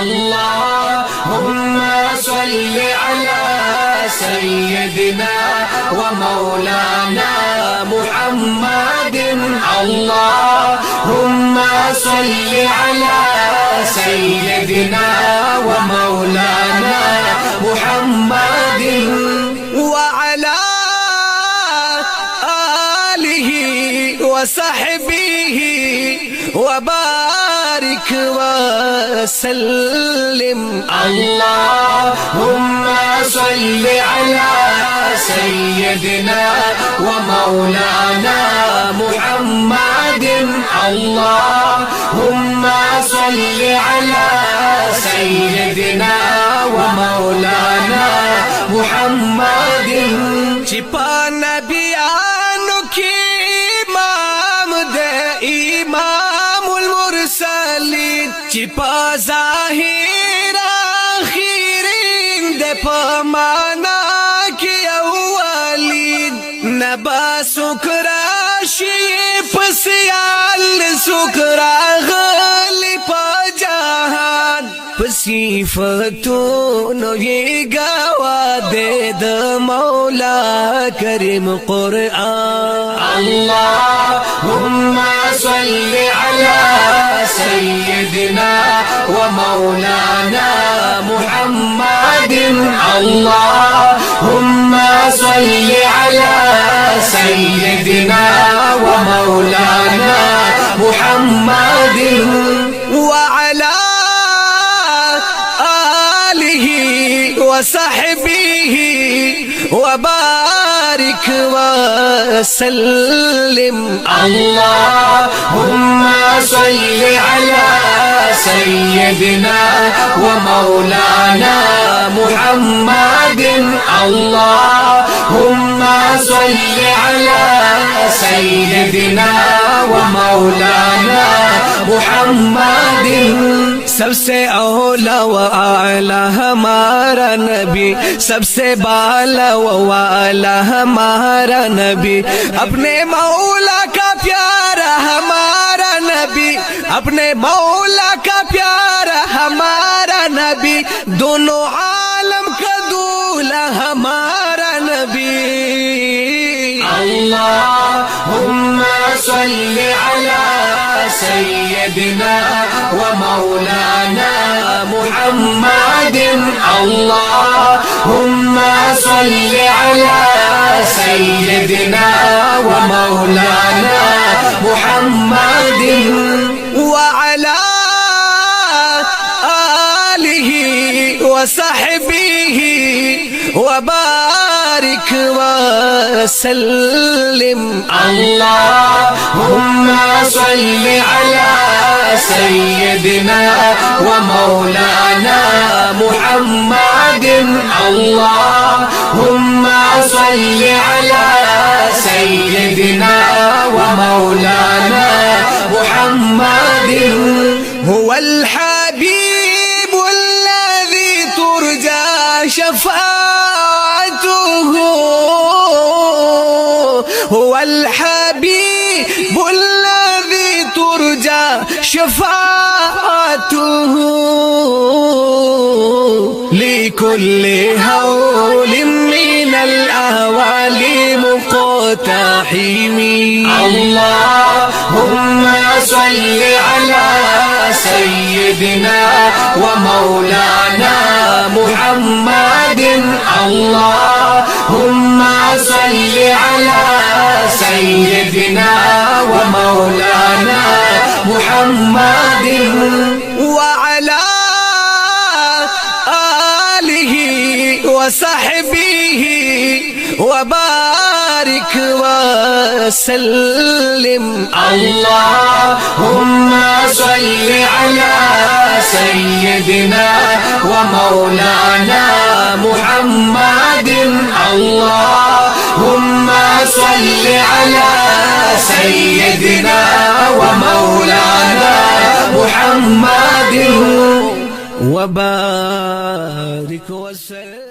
اللهم صل على سيدنا ومولانا محمد اللهم صل على سيدنا ومولانا محمد وعلى آله وصحبه وبارك وسلم اللهم صل على سيدنا ومولانا محمد اللهم صل على سيدنا ومولانا محمد چپا نبیانو کی امام دے امام المرسلین چپا ظاہر آخرین دے پمانا کی اولین نبا سکراشی پسیال سکرا غلی پا جہان صفتونو یہ گوا دے دا مولا کریم قرآن اللهم صل على سيدنا ومولانا محمد اللهم صل على سيدنا ومولانا محمد وعلى وصحبه وبارك وسلم اللهم صل على سيدنا ومولانا محمد اللهم صل على سيدنا ومولانا محمد سب سے اولا و اعلی ہمارا نبی سب سے بالا و والا ہمارا نبی اپنے مولا کا پیارا ہمارا نبی اپنے مولا کا پیارا ہمارا نبی دونوں عالم کا دولا ہمارا نبی اللهم صل على سيدنا ومولانا محمد اللهم صل على سيدنا ومولانا محمد وعلى آله وصحبه وبارك وسلم اللهم صل على سيدنا ومولانا محمد اللهم صل على سيدنا ومولانا محمد هو الحبيب الذي ترجى شفاعته هو الحبيب الذي ترجى شفاعته لكل هول من الأهوال مقتحم اللهم صل على سيدنا ومولانا محمد اللهم صل على سيدنا ومولانا محمد وعلى آله وصحبه وبارك وسلم اللهم صل على سيدنا ومولانا محمد اللهم صل على سيدنا ومولانا محمد وبارك وسلم.